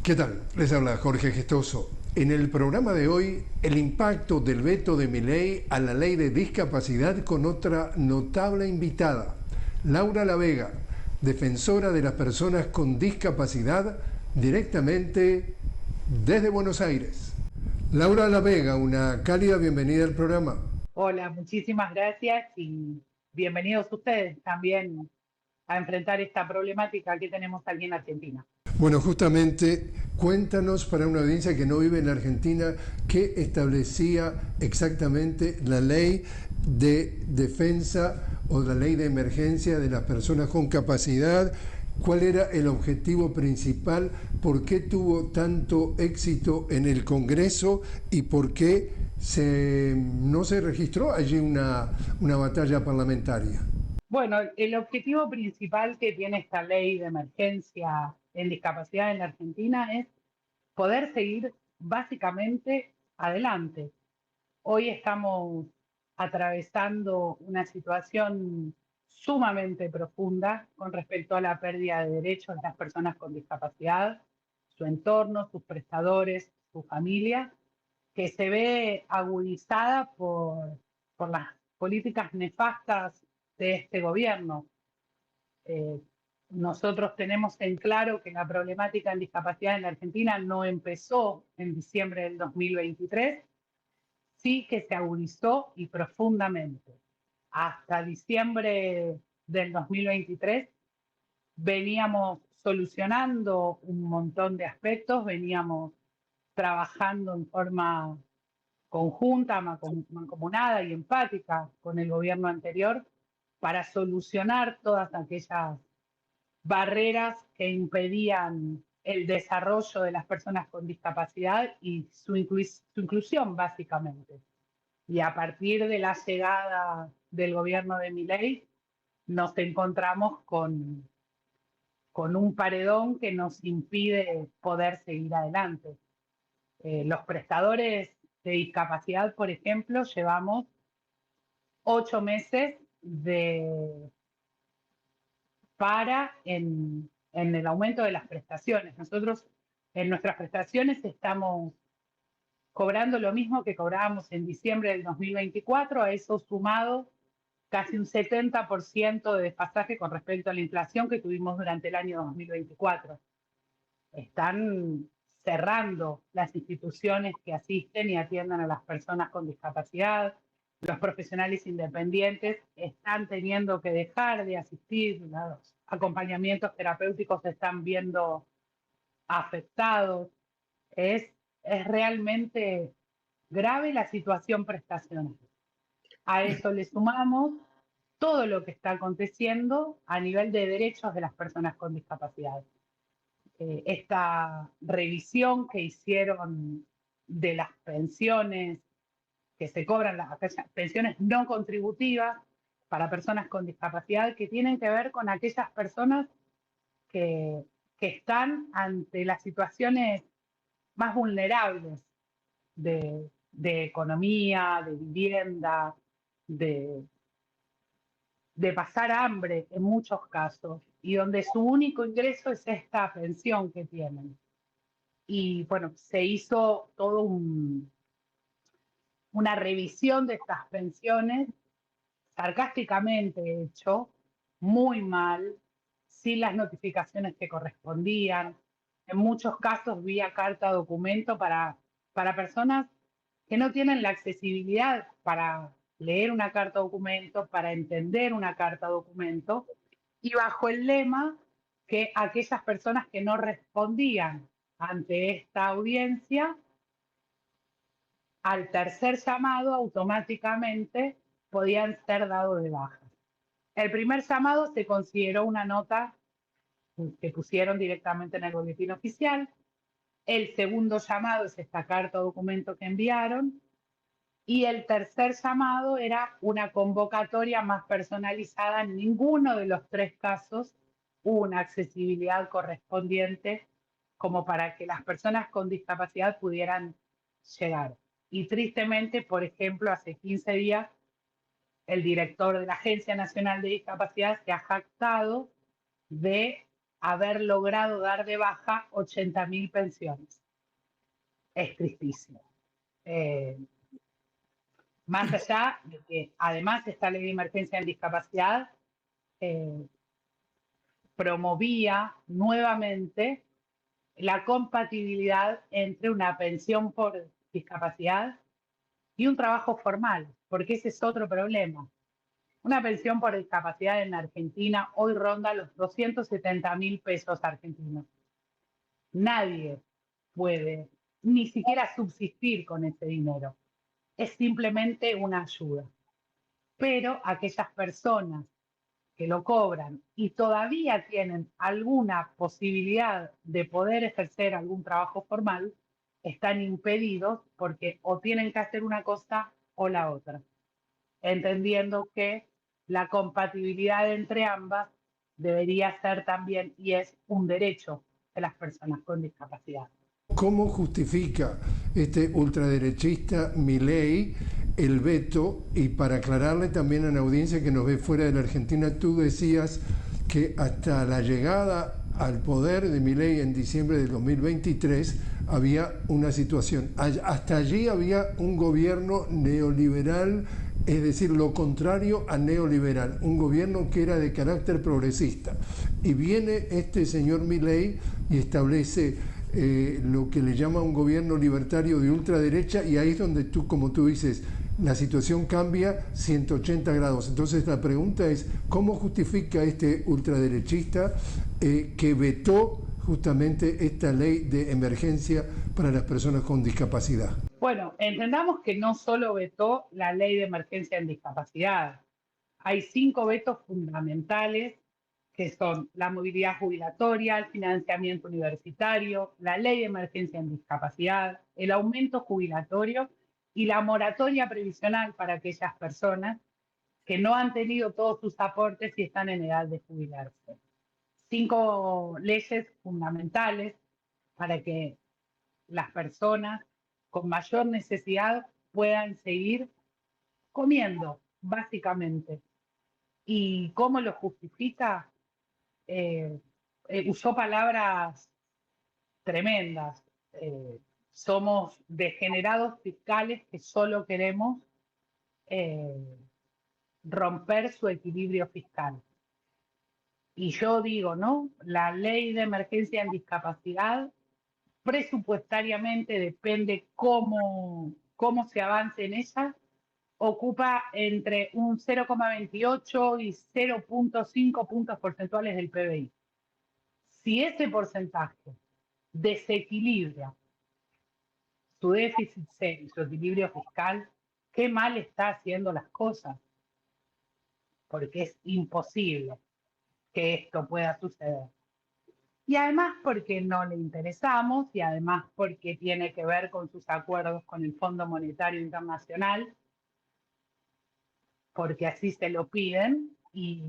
¿Qué tal? Les habla Jorge Gestoso. En el programa de hoy, el impacto del veto de Milei a la ley de discapacidad con otra notable invitada, Laura La Vega, defensora de las personas con discapacidad, directamente desde Buenos Aires. Laura La Vega, una cálida bienvenida al programa. Hola, muchísimas gracias y bienvenidos ustedes también a enfrentar esta problemática que tenemos aquí en Argentina. Bueno, justamente, cuéntanos para una audiencia que no vive en Argentina qué establecía exactamente la ley de defensa o la ley de emergencia de las personas con capacidad, cuál era el objetivo principal, por qué tuvo tanto éxito en el Congreso y por qué no se registró allí una batalla parlamentaria. Bueno, el objetivo principal que tiene esta ley de emergencia en discapacidad en la Argentina es poder seguir básicamente adelante. Hoy estamos atravesando una situación sumamente profunda con respecto a la pérdida de derechos de las personas con discapacidad, su entorno, sus prestadores, su familia, que se ve agudizada por las políticas nefastas de este gobierno. Eh, Nosotros tenemos en claro que la problemática en discapacidad en la Argentina no empezó en diciembre del 2023, sí que se agudizó y profundamente. Hasta diciembre del 2023 veníamos solucionando un montón de aspectos, veníamos trabajando en forma conjunta, mancomunada y empática con el gobierno anterior para solucionar todas aquellas barreras que impedían el desarrollo de las personas con discapacidad y su inclusión básicamente. Y a partir de la llegada del gobierno de Milei, nos encontramos con un paredón que nos impide poder seguir adelante. Los prestadores de discapacidad, por ejemplo, llevamos 8 meses en el aumento de las prestaciones. Nosotros en nuestras prestaciones estamos cobrando lo mismo que cobrábamos en diciembre del 2024, a eso sumado casi un 70% de desfasaje con respecto a la inflación que tuvimos durante el año 2024. Están cerrando las instituciones que asisten y atiendan a las personas con discapacidad. Los profesionales independientes están teniendo que dejar de asistir, los acompañamientos terapéuticos se están viendo afectados. Es realmente grave la situación prestacional. A eso le sumamos todo lo que está aconteciendo a nivel de derechos de las personas con discapacidad. Esta revisión que hicieron de las pensiones que se cobran, las pensiones no contributivas para personas con discapacidad, que tienen que ver con aquellas personas que, que están ante las situaciones más vulnerables de economía, de vivienda, de, de pasar hambre en muchos casos, y donde su único ingreso es esta pensión que tienen. Y bueno, se hizo todo una revisión de estas pensiones, sarcásticamente hecho, muy mal, sin las notificaciones que correspondían, en muchos casos vía carta documento para personas que no tienen la accesibilidad para leer una carta documento, para entender una carta documento, y bajo el lema que aquellas personas que no respondían ante esta audiencia, al tercer llamado automáticamente podían ser dados de baja. El primer llamado se consideró una nota que pusieron directamente en el boletín oficial. El segundo llamado es esta carta o documento que enviaron. Y el tercer llamado era una convocatoria más personalizada. En ninguno de los tres casos hubo una accesibilidad correspondiente como para que las personas con discapacidad pudieran llegar. Y tristemente, por ejemplo, hace 15 días, el director de la Agencia Nacional de Discapacidad se ha jactado de haber logrado dar de baja 80.000 pensiones. Es tristísimo. Más allá de que además esta ley de emergencia en discapacidad promovía nuevamente la compatibilidad entre una pensión por discapacidad y un trabajo formal, porque ese es otro problema. Una pensión por discapacidad en Argentina hoy ronda los 270.000 pesos argentinos. Nadie puede ni siquiera subsistir con ese dinero. Es simplemente una ayuda. Pero aquellas personas que lo cobran y todavía tienen alguna posibilidad de poder ejercer algún trabajo formal, están impedidos porque o tienen que hacer una cosa o la otra, entendiendo que la compatibilidad entre ambas debería ser también y es un derecho de las personas con discapacidad. ¿Cómo justifica este ultraderechista Milei el veto? Y para aclararle también a la audiencia que nos ve fuera de la Argentina, tú decías que hasta la llegada al poder de Milei en diciembre del 2023 había una situación. Hasta allí había un gobierno neoliberal, es decir, lo contrario a neoliberal, un gobierno que era de carácter progresista. Y viene este señor Milei y establece lo que le llama un gobierno libertario de ultraderecha, y ahí es donde tú, como tú dices, la situación cambia 180 grados. Entonces la pregunta es, ¿cómo justifica este ultraderechista que vetó justamente esta ley de emergencia para las personas con discapacidad? Bueno, entendamos que no solo vetó la ley de emergencia en discapacidad. Hay 5 vetos fundamentales que son la movilidad jubilatoria, el financiamiento universitario, la ley de emergencia en discapacidad, el aumento jubilatorio y la moratoria previsional para aquellas personas que no han tenido todos sus aportes y están en edad de jubilarse. 5 leyes fundamentales para que las personas con mayor necesidad puedan seguir comiendo, básicamente. ¿Y cómo lo justifica? Usó palabras tremendas. Somos degenerados fiscales que solo queremos romper su equilibrio fiscal. Y yo digo, ¿no? La ley de emergencia en discapacidad, presupuestariamente depende cómo se avance en ella, ocupa entre un 0,28 y 0,5 puntos porcentuales del PBI. Si ese porcentaje desequilibra su déficit cero y su equilibrio fiscal, qué mal está haciendo las cosas, porque es imposible que esto pueda suceder. Y además porque no le interesamos, y además porque tiene que ver con sus acuerdos con el Fondo Monetario Internacional, porque así se lo piden, y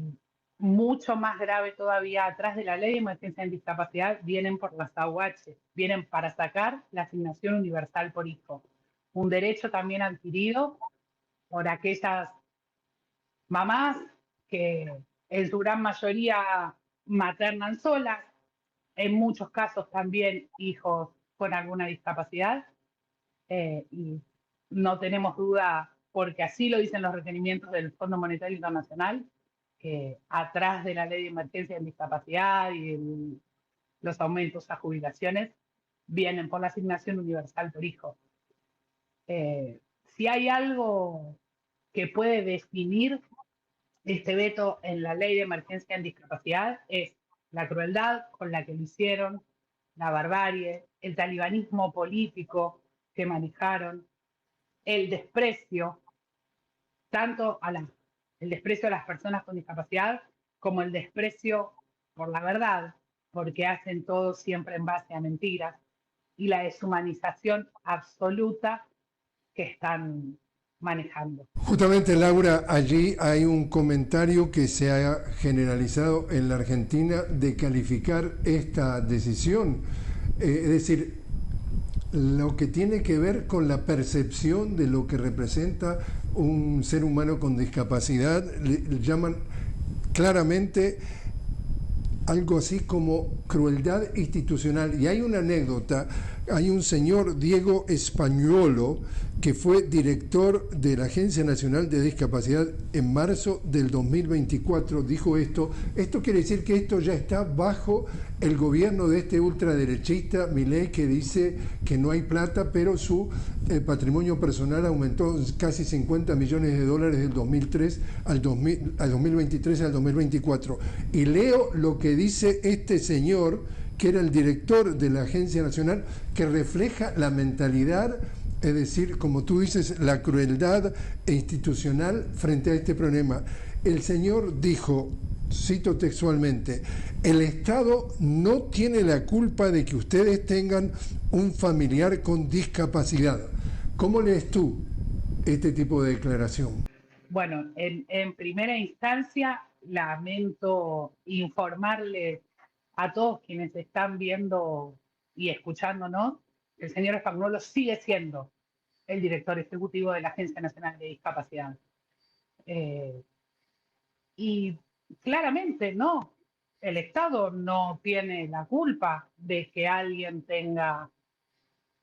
mucho más grave todavía, atrás de la ley de emergencia en discapacidad vienen por las AUH, vienen para sacar la asignación universal por hijo, un derecho también adquirido por aquellas mamás que en su gran mayoría maternan solas, en muchos casos también hijos con alguna discapacidad, y no tenemos duda, porque así lo dicen los requerimientos del Fondo Monetario Internacional, que atrás de la ley de emergencia en discapacidad y los aumentos a jubilaciones vienen por la asignación universal por hijo. Si hay algo que puede definir este veto en la ley de emergencia en discapacidad, es la crueldad con la que lo hicieron, la barbarie, el talibanismo político que manejaron, el desprecio, tanto el desprecio a las personas con discapacidad como el desprecio por la verdad, porque hacen todo siempre en base a mentiras, y la deshumanización absoluta que están manejando. Justamente, Laura, allí hay un comentario que se ha generalizado en la Argentina de calificar esta decisión, es decir, lo que tiene que ver con la percepción de lo que representa un ser humano con discapacidad, le llaman claramente algo así como crueldad institucional. Y hay una anécdota, hay un señor, Diego Españolo, que fue director de la Agencia Nacional de Discapacidad en marzo del 2024, dijo esto. Esto quiere decir que esto ya está bajo el gobierno de este ultraderechista Milei, que dice que no hay plata, pero su patrimonio personal aumentó casi 50 millones de dólares del 2003 al 2023 al 2024. Y leo lo que dice este señor, que era el director de la Agencia Nacional, que refleja la mentalidad, es decir, como tú dices, la crueldad institucional frente a este problema. El señor dijo, cito textualmente, el Estado no tiene la culpa de que ustedes tengan un familiar con discapacidad. ¿Cómo lees tú este tipo de declaración? Bueno, en primera instancia, lamento informarles a todos quienes están viendo y escuchándonos, el señor Spagnuolo sigue siendo el director ejecutivo de la Agencia Nacional de Discapacidad. Eh, y claramente no, el Estado no tiene la culpa de que alguien tenga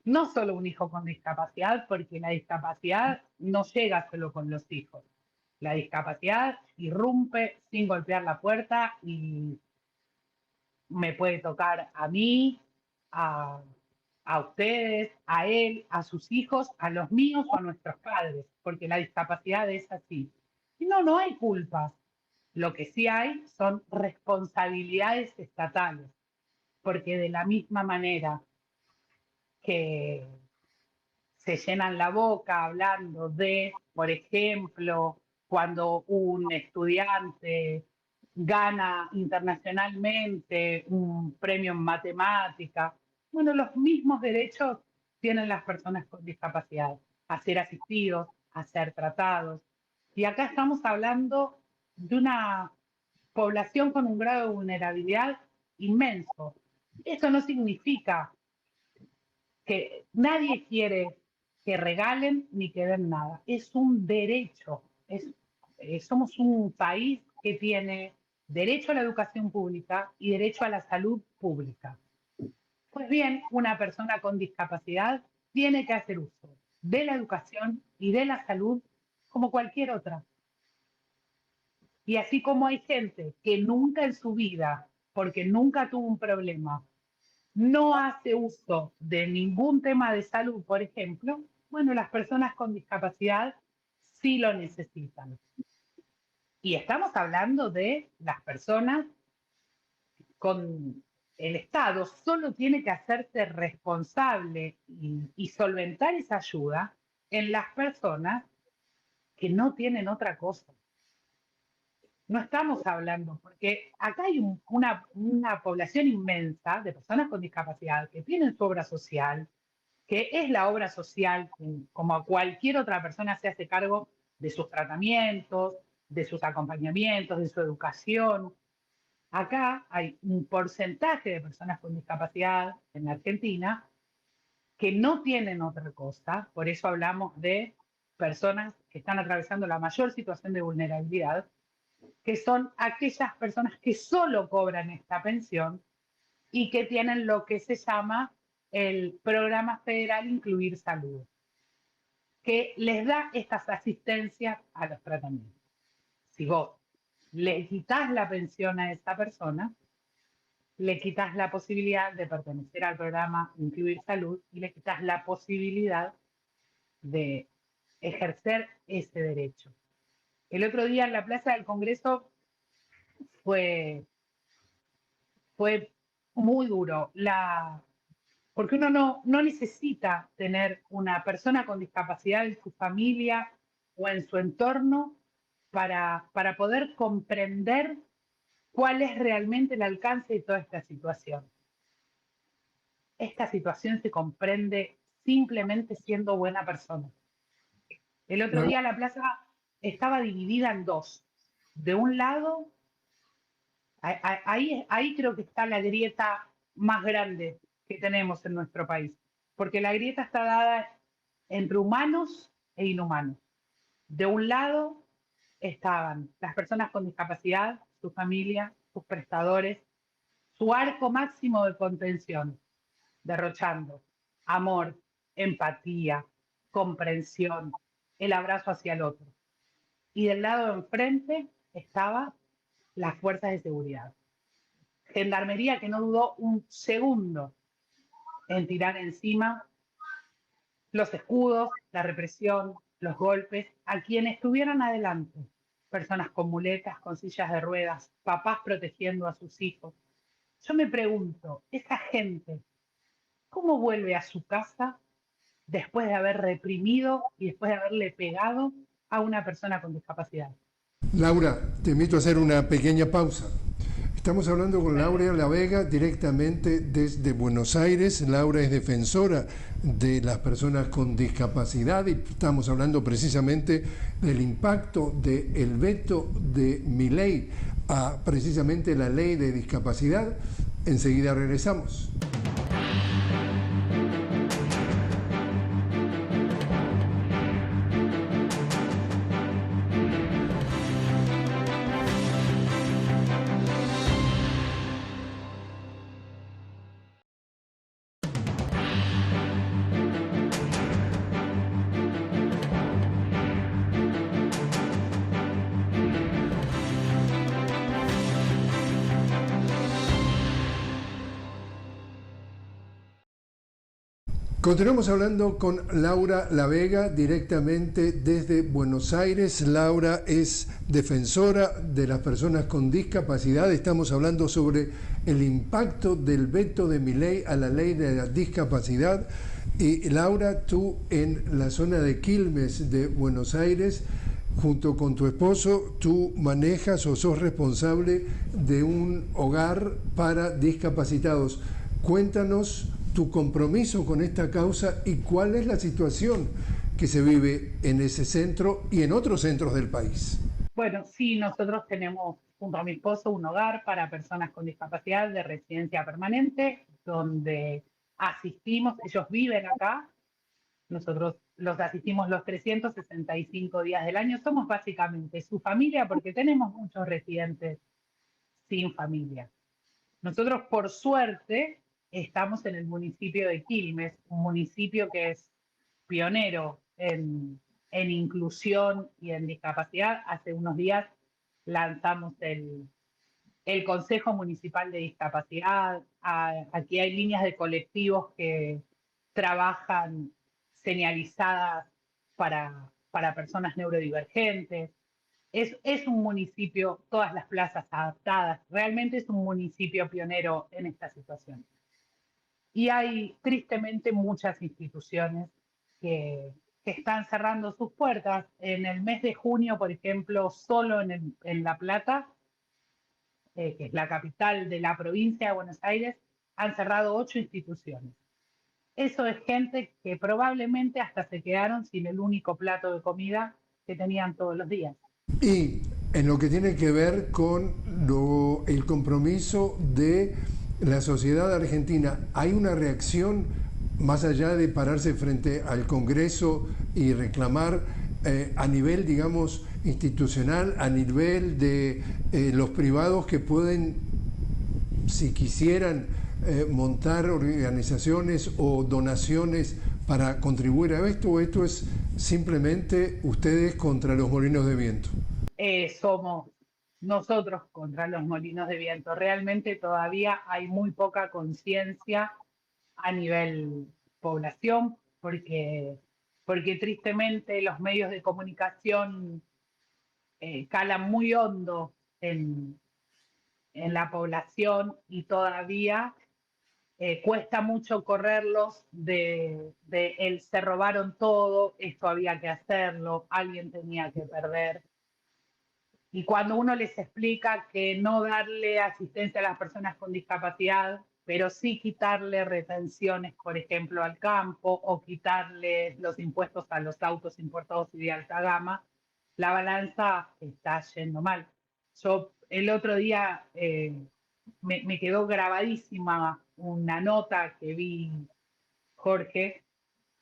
no solo un hijo con discapacidad, porque la discapacidad no llega solo con los hijos. La discapacidad irrumpe sin golpear la puerta y me puede tocar a mí, a, a ustedes, a él, a sus hijos, a los míos o a nuestros padres, porque la discapacidad es así. Y no, no hay culpas. Lo que sí hay son responsabilidades estatales, porque de la misma manera que se llenan la boca hablando de, por ejemplo, cuando un estudiante gana internacionalmente un premio en matemática. Bueno, los mismos derechos tienen las personas con discapacidad, a ser asistidos, a ser tratados. Y acá estamos hablando de una población con un grado de vulnerabilidad inmenso. Eso no significa que nadie quiere que regalen ni que den nada. Es un derecho. Somos un país que tiene derecho a la educación pública y derecho a la salud pública. Pues bien, una persona con discapacidad tiene que hacer uso de la educación y de la salud como cualquier otra. Y así como hay gente que nunca en su vida, porque nunca tuvo un problema, no hace uso de ningún tema de salud, por ejemplo, bueno, las personas con discapacidad sí lo necesitan. Y estamos hablando de las personas con el Estado, solo tiene que hacerse responsable y solventar esa ayuda en las personas que no tienen otra cosa. No estamos hablando, porque acá hay una población inmensa de personas con discapacidad que tienen su obra social, que es la obra social, como a cualquier otra persona se hace cargo de sus tratamientos, de sus acompañamientos, de su educación. Acá hay un porcentaje de personas con discapacidad en la Argentina que no tienen otra cosa, por eso hablamos de personas que están atravesando la mayor situación de vulnerabilidad, que son aquellas personas que solo cobran esta pensión y que tienen lo que se llama el Programa Federal Incluir Salud, que les da estas asistencias a los tratamientos. Si vos le quitas la pensión a esa persona, le quitas la posibilidad de pertenecer al programa Incluir Salud y le quitas la posibilidad de ejercer ese derecho. El otro día en la Plaza del Congreso fue, fue muy duro, porque uno no necesita tener una persona con discapacidad en su familia o en su entorno para poder comprender cuál es realmente el alcance de toda esta situación. Esta situación se comprende simplemente siendo buena persona. El otro día la plaza estaba dividida en dos. De un lado, ahí creo que está la grieta más grande que tenemos en nuestro país, porque la grieta está dada entre humanos e inhumanos. De un lado estaban las personas con discapacidad, su familia, sus prestadores, su arco máximo de contención, derrochando amor, empatía, comprensión, el abrazo hacia el otro. Y del lado de enfrente estaba las fuerzas de seguridad. Gendarmería que no dudó un segundo en tirar encima los escudos, la represión, los golpes a quienes estuvieran adelante. Personas con muletas, con sillas de ruedas, papás protegiendo a sus hijos. Yo me pregunto, esa gente, ¿cómo vuelve a su casa después de haber reprimido y después de haberle pegado a una persona con discapacidad? Laura, te invito a hacer una pequeña pausa. Estamos hablando con Laura La Vega directamente desde Buenos Aires. Laura es defensora de las personas con discapacidad y estamos hablando precisamente del impacto del veto de Milei a precisamente la ley de discapacidad. Enseguida regresamos. Continuamos hablando con Laura La Vega directamente desde Buenos Aires. Laura es defensora de las personas con discapacidad. Estamos hablando sobre el impacto del veto de Milei a la ley de la discapacidad. Y Laura, tú en la zona de Quilmes de Buenos Aires, junto con tu esposo, tú manejas o sos responsable de un hogar para discapacitados. Cuéntanos tu compromiso con esta causa y cuál es la situación que se vive en ese centro y en otros centros del país. Bueno, sí, nosotros tenemos junto a mi esposo un hogar para personas con discapacidad de residencia permanente, donde asistimos, ellos viven acá, nosotros los asistimos los 365 días del año, somos básicamente su familia porque tenemos muchos residentes sin familia. Nosotros, por suerte, estamos en el municipio de Quilmes, un municipio que es pionero en inclusión y en discapacidad. Hace unos días lanzamos el Consejo Municipal de Discapacidad. Aquí hay líneas de colectivos que trabajan señalizadas para personas neurodivergentes. Es un municipio, todas las plazas adaptadas, realmente es un municipio pionero en esta situación. Y hay tristemente muchas instituciones que están cerrando sus puertas. En el mes de junio, por ejemplo, solo en La Plata, que es la capital de la provincia de Buenos Aires, han cerrado 8 instituciones. Eso es gente que probablemente hasta se quedaron sin el único plato de comida que tenían todos los días. Y en lo que tiene que ver con el compromiso de la sociedad argentina, ¿hay una reacción más allá de pararse frente al Congreso y reclamar a nivel, digamos, institucional, a nivel de los privados que pueden, si quisieran, montar organizaciones o donaciones para contribuir a esto, o esto es simplemente ustedes contra los molinos de viento? Somos nosotros contra los molinos de viento. Realmente todavía hay muy poca conciencia a nivel población, porque tristemente los medios de comunicación calan muy hondo en la población y todavía cuesta mucho correrlos de el se robaron todo, esto había que hacerlo, alguien tenía que perder. Y cuando uno les explica que no darle asistencia a las personas con discapacidad, pero sí quitarle retenciones, por ejemplo, al campo, o quitarle los impuestos a los autos importados y de alta gama, la balanza está yendo mal. Yo el otro día me quedó grabadísima una nota que vi, Jorge,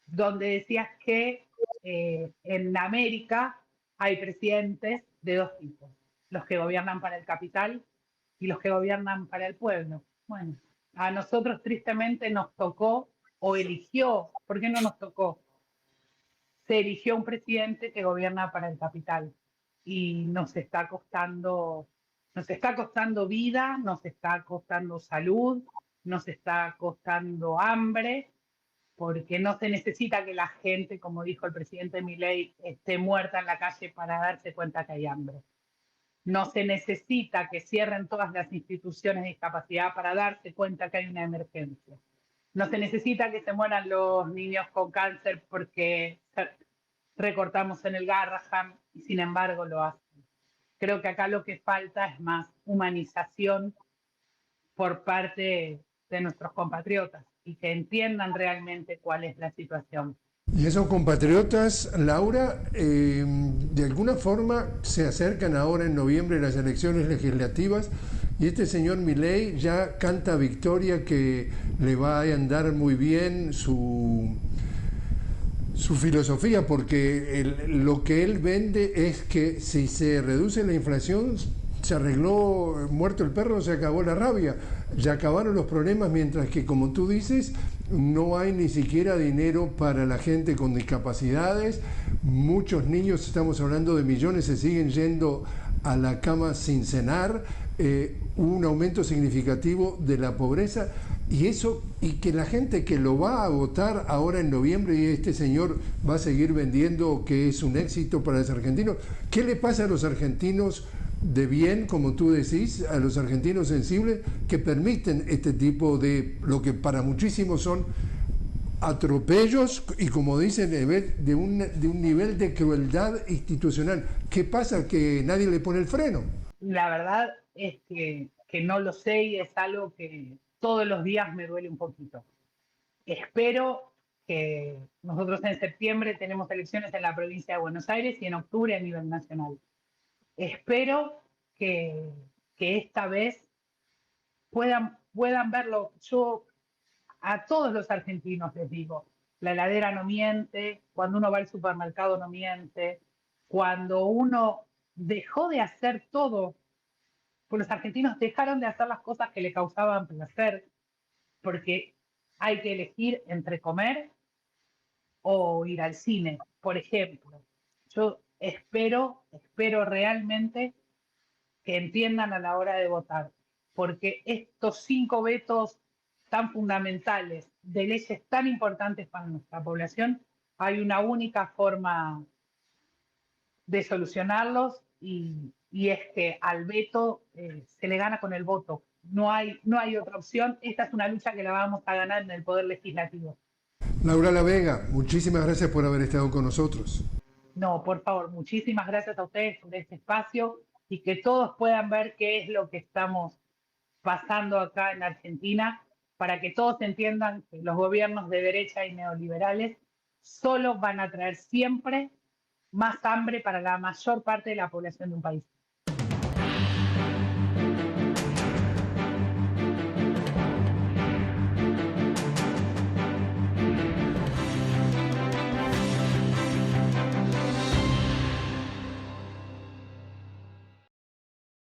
donde decías que en América hay presidentes de dos tipos, los que gobiernan para el capital y los que gobiernan para el pueblo. Bueno, a nosotros tristemente nos tocó o eligió, ¿por qué no nos tocó? Se eligió un presidente que gobierna para el capital y nos está costando vida, nos está costando salud, nos está costando hambre, porque no se necesita que la gente, como dijo el presidente Milei, esté muerta en la calle para darse cuenta que hay hambre. No se necesita que cierren todas las instituciones de discapacidad para darse cuenta que hay una emergencia. No se necesita que se mueran los niños con cáncer porque recortamos en el Garrahan y sin embargo lo hacen. Creo que acá lo que falta es más humanización por parte de nuestros compatriotas y que entiendan realmente cuál es la situación. Y esos compatriotas, Laura, de alguna forma se acercan ahora en noviembre las elecciones legislativas y este señor Milei ya canta victoria, que le va a andar muy bien su filosofía, porque lo que él vende es que si se reduce la inflación, se arregló, muerto el perro, se acabó la rabia, ya acabaron los problemas, mientras que, como tú dices, no hay ni siquiera dinero para la gente con discapacidades. Muchos niños, estamos hablando de millones, se siguen yendo a la cama sin cenar, un aumento significativo de la pobreza, y eso, y que la gente que lo va a votar ahora en noviembre, y este señor va a seguir vendiendo que es un éxito para los argentinos. ¿Qué le pasa a los argentinos de bien, como tú decís, a los argentinos sensibles, que permiten este tipo de, lo que para muchísimos son atropellos y, como dicen, de un nivel de crueldad institucional? ¿Qué pasa? Que nadie le pone el freno. La verdad es que no lo sé y es algo que todos los días me duele un poquito. Espero que nosotros en septiembre tenemos elecciones en la provincia de Buenos Aires y en octubre a nivel nacional. Espero que esta vez puedan verlo. Yo a todos los argentinos les digo, la heladera no miente, cuando uno va al supermercado no miente, cuando uno dejó de hacer todo, pues los argentinos dejaron de hacer las cosas que le causaban placer, porque hay que elegir entre comer o ir al cine, por ejemplo. Yo espero realmente que entiendan a la hora de votar, porque estos 5 vetos tan fundamentales de leyes tan importantes para nuestra población, hay una única forma de solucionarlos y es que al veto se le gana con el voto. No hay otra opción. Esta es una lucha que la vamos a ganar en el Poder Legislativo. Laura La Vega, muchísimas gracias por haber estado con nosotros. No, por favor, muchísimas gracias a ustedes por este espacio y que todos puedan ver qué es lo que estamos pasando acá en Argentina, para que todos entiendan que los gobiernos de derecha y neoliberales solo van a traer siempre más hambre para la mayor parte de la población de un país.